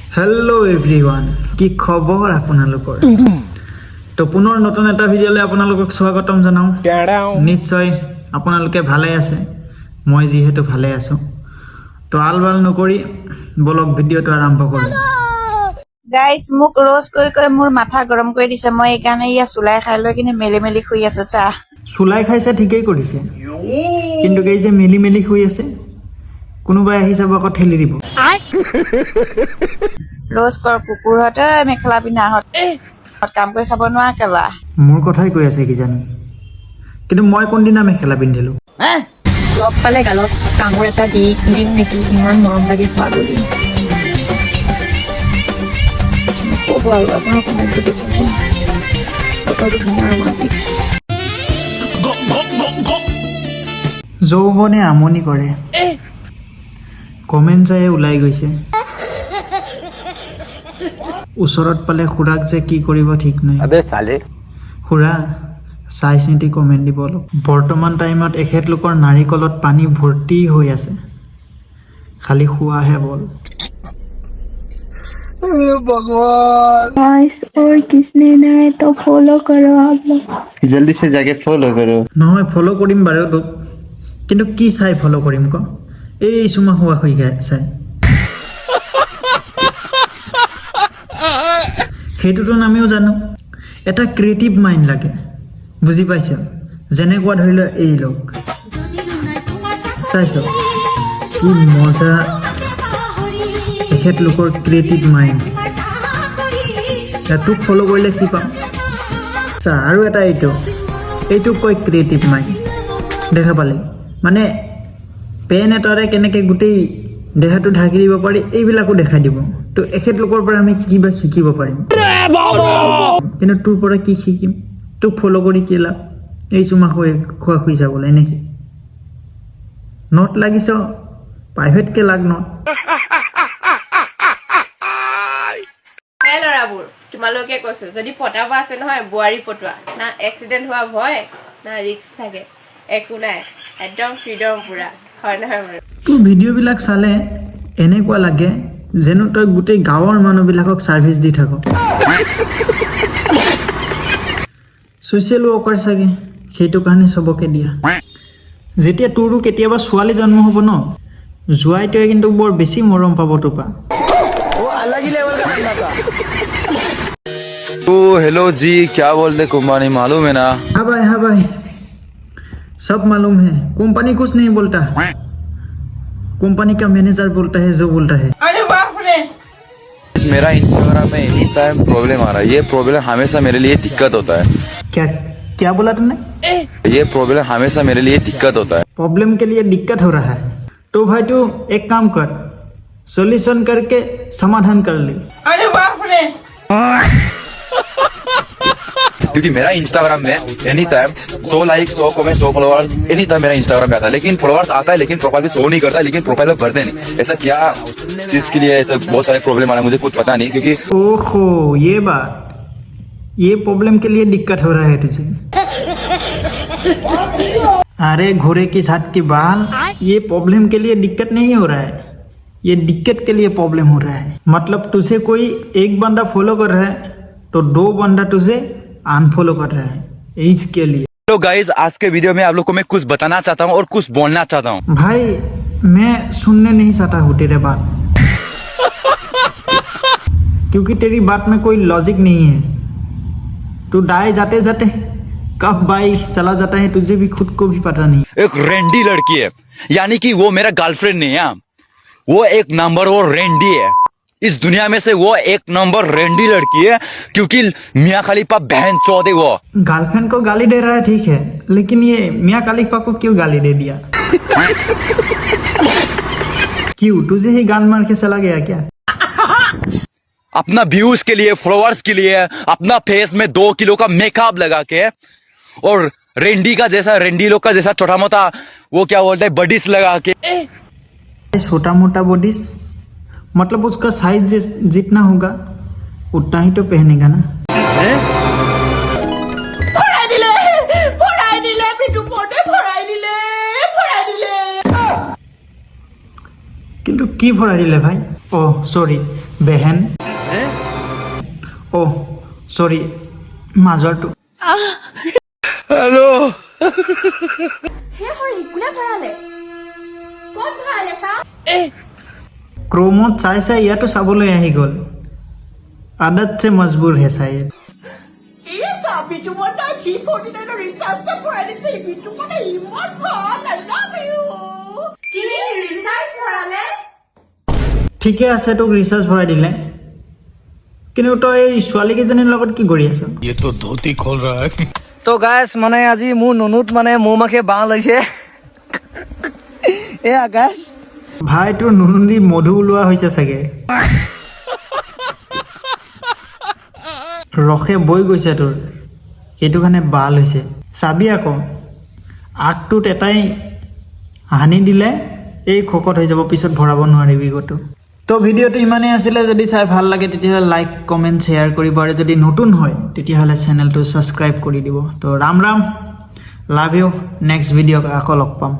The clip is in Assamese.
हेलो एवरीवन কি খবৰ আপোনালোকৰ তো পুনৰ নতুন এটা ভিডিঅ'লৈ আপোনালোকক স্বাগতম জনাও নিশ্চয় আপোনালোকে ভালে আছে মই যিহেতু ভালে আছো তো আলবাল নকৰি বলক ভিডিঅ'টো আৰম্ভ কৰো গাইস মুক রোজ কই মোর মাথা গরম করে দিছে মই এই কারণে ইয়া সুলাই খাই লৈ কিনে মেলি মেলি শুই আছো চা সুলাই খাইছে ঠিকই কৰিছে কিন্তু এই যে মেলি মেলি শুই আছে কোনোবাই আহি যাব আকৌ ঠেলি দিব রোজ কর কুকুরহতে মেখেলা পিনা হত কাম কৰি খাব নোৱা কেলা মোৰ কথাই কৈ আছে কি জানি কিন্তু মই কোন দিনা মেখেলা পিন্ধিলো লগ পালে গালত কামোৰ এটা দি দিম নেকি ইমান মৰম লাগে পাগলি ক'ব আৰু আপোনাৰ কমেণ্টটো দেখিব ফটোটো ধুনীয়া ৰোমান্টিক যৌৱনে আমনি কৰে কমেণ্ট চাই ওলাই গৈছে ওচৰত পালে খুৰাক যে কি কৰিব ঠিক নাই अबे साले খুৰা চাই চিন্তি কমেণ্ট দিব অলপ বৰ্তমান টাইমত এখেতলোকৰ নাৰিকলত পানী ভৰ্তি হৈ আছে খালি খোৱাহে বল गाइस और किसने नहीं तो फॉलो करो आप लोग जल्दी से जाके फॉलो करो নহয় ফ'ল' কৰিম বাৰু তোক কিন্তু কি চাই ফ'ল' কৰিম ক এই চুমা হোৱা হৈ চাই সেইটোতো আমিও জানো এটা ক্ৰিয়েটিভ মাইণ্ড লাগে বুজি পাইছ যেনেকুৱা ধৰি লও এই লোক চাইছ কি মজা এখেতলোকৰ ক্ৰিয়েটিভ মাইণ্ড তোক ফ'ল' কৰিলে কি পাম চা আৰু এটা এইটোক কয় ক্ৰিয়েটিভ মাইণ্ড দেখা পালে মানে পেন এটাৰে কেনেকৈ গোটেই দেহাটো ঢাকি দিব পাৰি এইবিলাকো দেখাই দিব তো এখেতলোকৰ পৰা আমি কিবা শিকিব পাৰিম কিন্তু তোৰ পৰা কি শিকিম তোক ফ'ল' কৰি কি লাভ এই চুমা খোৱা শুই যাবলৈ নেকি নট লাগিছ প্ৰাইভেটকৈ লাগ নট ল'ৰাবোৰ তোমালোকে কৈছো যদি পটাব আছে নহয় বোৱাৰী পটোৱা না এক্সিডেণ্ট হোৱা ভয় না ৰিস্ক থাকে একো নাই একদম ফ্ৰীডম পুৰা হয় নহয় বাৰু তোৰ ভিডিঅ'বিলাক চালে এনেকুৱা লাগে যেনো তই গোটেই গাঁৱৰ মানুহবিলাকক ছাৰ্ভিচ দি থাক ছ'চিয়েল ৱৰ্কাৰ চাগে সেইটো কাৰণে চবকে দিয়া যেতিয়া তোৰো কেতিয়াবা ছোৱালী জন্ম হ'ব ন জোৱাইটোৱে কিন্তু বৰ বেছি মৰম পাব তোপা तो हेलो जी क्या बोलते कुंबानी मालूम है ना हाँ भाई सब मालूम है कंपनी कुछ नहीं बोलता कंपनी का मैनेजर बोलता है जो बोलता है अरे बाप रे मेरा इंस्टाग्राम में एनी टाइम प्रॉब्लम आ रहा है ये प्रॉब्लम हमेशा मेरे लिए दिक्कत होता है क्या बोला तुमने ये प्रॉब्लम हमेशा मेरे लिए दिक्कत होता है प्रॉब्लम के लिए दिक्कत हो रहा है तो भाई तू एक काम कर सॉल्यूशन करके समाधान कर ले अरे बाप रे क्योंकि मेरा इंस्टाग्राम में any time 100 like 100 comment 100 followers any time मेरा इंस्टाग्राम पे आता है लेकिन फॉलोअर्स आता है लेकिन प्रोफाइल पे शो नहीं करता लेकिन प्रोफाइल पे भरते नहीं ऐसा क्या चीज के लिए ऐसा बहुत सारे प्रॉब्लम आ रहा है मुझे कुछ पता नहीं क्योंकि ओहो ये बात ये प्रॉब्लम के लिए दिक्कत हो रहा है तुझे अरे घोड़े की छात की बाल ये प्रॉब्लम के लिए दिक्कत नहीं हो रहा है ये दिक्कत के लिए प्रॉब्लम हो रहा है मतलब तुझे कोई एक बंदा फॉलो कर रहा है तो 2 बंदा तुझे अनफॉलो कर रहा है इसके लिए तो गाइस आज के वीडियो में आप लोग को मैं कुछ बताना चाहता हूँ और कुछ बोलना चाहता हूँ भाई मैं सुनने नहीं चाहता हूँ तेरे बात क्योंकि तेरी बात में कोई लॉजिक नहीं है तू दाएं जाते जाते कब बाइक चला जाता है तुझे भी खुद को भी पता नहीं एक रेंडी लड़की है यानी कि वो मेरा गर्लफ्रेंड नहीं है वो एक नंबर वो रेंडी है इस दुनिया में से वो एक नंबर रेंडी लड़की है क्योंकि मियाँ खलीफा बहन चौथ है वो गर्लफ्रेंड को गाली दे रहा है ठीक है लेकिन ये मियाँ खलीफा को क्यों गाली दे दिया क्यों तुझे ही गान मार के चला गया क्या अपना व्यूज के लिए फॉलोअर्स के लिए अपना फेस में 2 किलो का मेकअप लगा के और रेंडी लोग का जैसा छोटा मोटा वो क्या बोलते हैं बडीज लगा के छोटा मोटा बॉडीज मतलब उसका साइज जितना होगा उतना ही तो पहनेगा ना কিন্তু কি ভৰাই দিলে ভাই অ' চৰি বেহেন অ' চৰি মাজৰটো ক্ৰমত চাই চাই ইয়াতো চাবলৈ আহি গ'ল আদত সে মজবুৰ হে চাই ঠিকে আছে তোক ৰিচাৰ্জ ভৰাই দিলে কিন্তু তই এই ছোৱালীকেইজনীৰ লগত কি কৰি আছ তো গাইছ মানে আজি মোৰ নুনুত মানে মৌমাখিয়ে বাঁহ লৈছে এয়া গাইছ ভাই তোৰ নুনুন্দি মধু ওলোৱা হৈছে চাগে ৰসে বৈ গৈছে তোৰ সেইটো কাৰণে বাল হৈছে চাবি আকৌ আগটোত এটাই হানি দিলে এই খকত হৈ যাব পিছত ভৰাব নোৱাৰিবি গটো তো ভিডিঅ'টো ইমানেই আছিলে যদি চাই ভাল লাগে তেতিয়াহ'লে লাইক কমেণ্ট শ্বেয়াৰ কৰিব আৰু যদি নতুন হয় তেতিয়াহ'লে চেনেলটো ছাবস্ক্ৰাইব কৰি দিব তো Ram Ram love you next ভিডিঅ'ত আকৌ লগ পাম